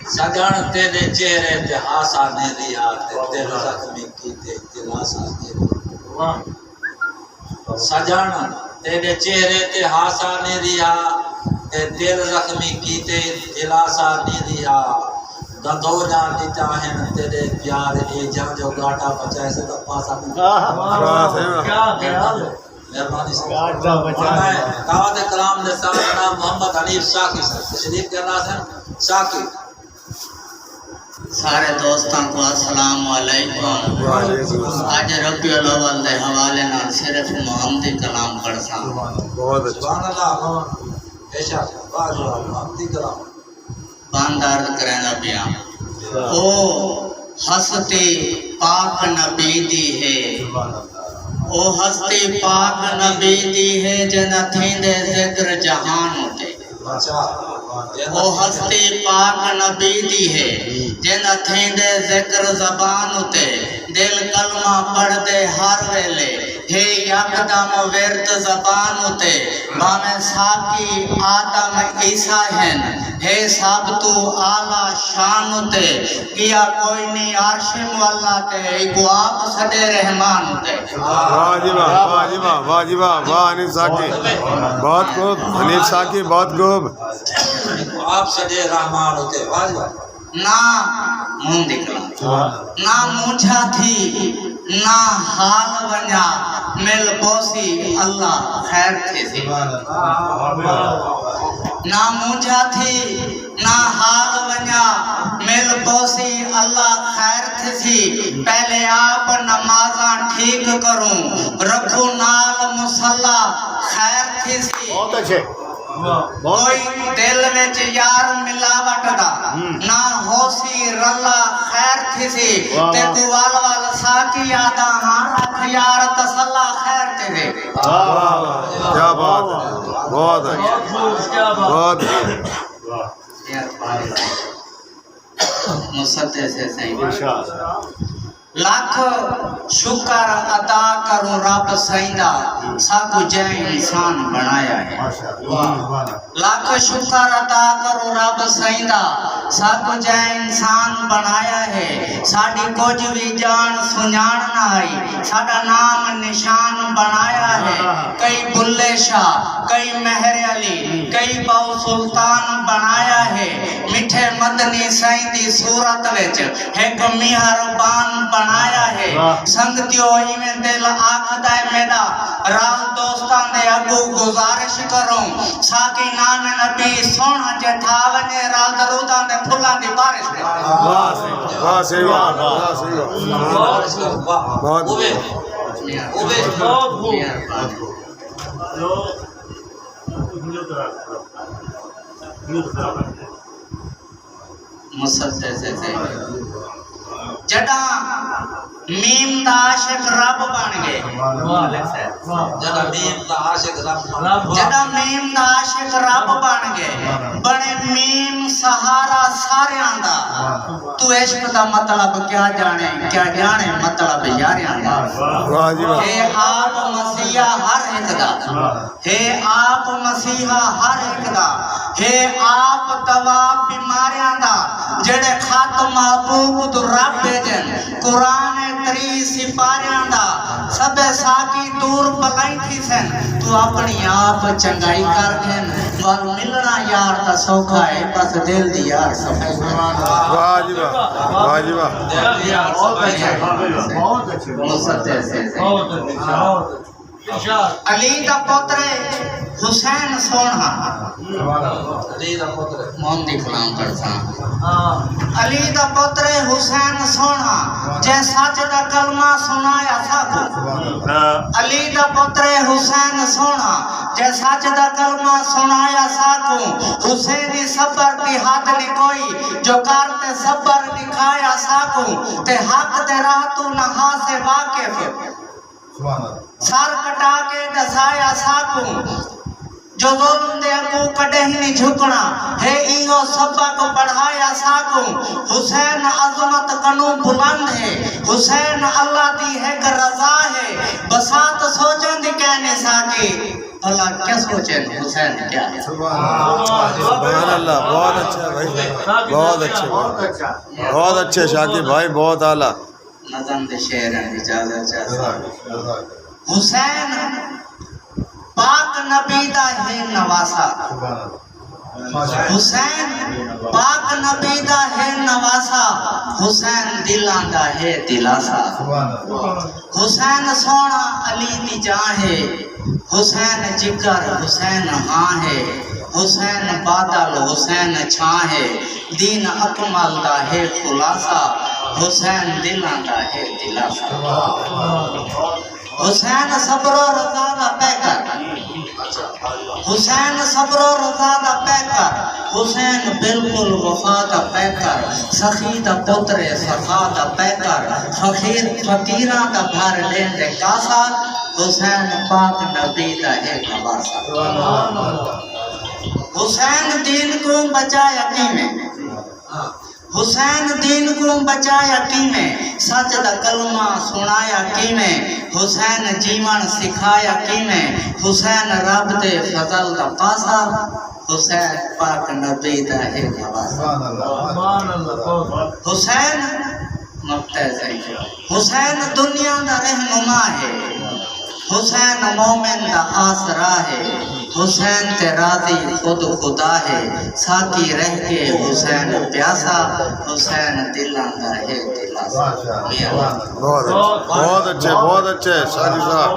سجن تیرے چہرے تے ہاسا نے ریا تے دل زخمی کیتے دلاسا نے ریا سجن تیرے چہرے تے ہاسا نے ریا تے دل زخمی کیتے دلاسا نے ریا ددو جان دیتا ہے تیرے پیار اے جان جو گاٹا بچائے سے تو پاسا کیا مہربانی سے گاٹا بچائے دعوت کلام نے ساتھ محمد حنیف ساکی صاحب تشریف کرنا ہے ساکی سارے دوستاں کو السلام علیکم آج ربیع الاول دے حوالے نال صرف محمدی کلام پڑھساں بہت اچھا سبحان اللہ بے شک واہ محمدی کلام باندار کرنا پیا او ہستی پاک نبی دی ہے او ہستی پاک نبی دی ہے جن تھیندے ذکر جہان ہوتے اچھا او ہستی پاک نبی دی ہے جن تھیندے ذکر زبان ہوتے دل کلمہ پڑھ دے ہر ویلے ہے یکدم ورد زبان ہوتے بامے ساکی آدم عیسیٰ ہیں ہے سب تو اعلیٰ شان ہوتے کیا کوئی نہیں عرش مولا تے ایگو آپ سدے رحمان ہوتے واجبہ واجبہ واجبہ واہ حنیف ساکی بہت خوب حنیف ساکی بہت خوب آپ سجے رحمان ہوتے واجبہ نہ مون دکھلا نہ مونچھا تھی نہ حال ونجا مل پوسی اللہ خیر تھی سی نہ مونچھا تھی نہ حال ونجا مل پوسی اللہ خیر تھی سی پہلے آپ نمازاں ٹھیک کروں رکھو نال مصلی خیر تھی سی بہت اچھے کوئی دل وچ یار ملاوٹ دا نہ ہوسی رلا خیر تھی سی تے کو وال وال ساکی آدھا ہاں رکھ یار تسلا خیر تھی سی کیا بات ہے بہت اچھا بہت مصدے سے صحیح لاکھ شکر ادا کروں رب سیدہ ساکو جائے انسان بنایا ہے لاکھ شکر ادا کروں رب سیدہ ساکو جائے انسان بنایا ہے ساڑی کچھ بھی جان سنجان نہ آئی ساڑا نام نشان بنایا ہے کئی بلے شاہ کئی مہر علی کئی باؤ سلطان بنایا ہے مٹھے مدنی سائندی صورت وچ ایک مہربان بنایا ہے سنگتیو ایویں دل آکھدا ہے میرا رال دوستان دے اگو گزارش کروں ساکی نام نبی سونا جے تھا ونے رال درودان دے پھلاں دی بارش دے واہ صحیح بات واہ صحیح بات بہت مسلسل سے جڑا میم دا عاشق رب بن گئے جڑا میم دا عاشق رب بن گئے بڑے میم سہارا سارے آندا تو عشق دا مطلب کیا جانے مطلب یارے آندا ہے آپ مسیحا ہر ایک دا ہے آپ مسیحا ہر ایک دا ہے آپ دوا بیماریاں دا جڑے خط محبوب تو رب بھیجن قرآن تری سپاریاں دا سب ساکی دور پلائی تھی سن تو اپنی آپ چنگائی کر گئن وال ملنا یار تا سوکھا ہے بس دل دی یار صفائی واجبہ واجبہ علی دا پوترے حسین سونا مون دی کلام کرتا علی دا پوترے حسین سونا جے سچ دا کلمہ سنایا ساکو علی دا پوترے حسین سونا جے سچ دا کلمہ سنایا ساکو حسینی صبر دی حد نہیں کوئی جو کرتے صبر دکھایا ساکو تے حق دے راہ تو نہا سے واقف سار کٹا کے دسایا ساکو جو ظلم دے اگو کڑے ہی نہیں جھکنا ہے ایہو سبق پڑھایا ساکو حسین عظمت کنو بلند ہے حسین اللہ دی ہے کہ رضا ہے بسات سوچن دی کہنے ساکی بھلا کیا سوچے حسین کیا ہے؟ سبحان اللہ بہت اچھا بھائی بہت اچھے بہت اچھے شاکر بھائی بہت اعلیٰ نظم دے شعر ہیں اجازت چاہتا حسین پاک نبی دا ہے نواسا حسین پاک نبی دا ہے نواسا حسین دلان دا ہے دلاسا حسین سونا علی دی جان ہے حسین جگر حسین ہاں ہے حسین بادل حسین چھاں ہے دین اکمل دا ہے خلاصہ حسین دلان دا ہے دلاسا حسین صبر و رضا دا پیکر حسین صبر و رضا دا پیکر حسین بالکل وفا دا پیکر سخی دا پتر صفا دا پیکر فقیران دا بھر لین دے کاسا حسین پاک نبی دا ہے نواسا حسین دین کو بچایا کیویں حسین دین کو بچایا کیویں سچ دا کلمہ سنایا کیویں حسین جیون سکھایا کیویں حسین رب دے فضل دا پاسا حسین پاک نبی دا ہے نواسا حسین نقطہ ذکر حسین دنیا دا رہنما ہے حسین مومن دا آسرا ہے حسین تے راضی خود خدا ہے ساتھی رہ کے حسین پیاسا حسین دلان دا ہے دلاسا بہت اچھے شاکر صاحب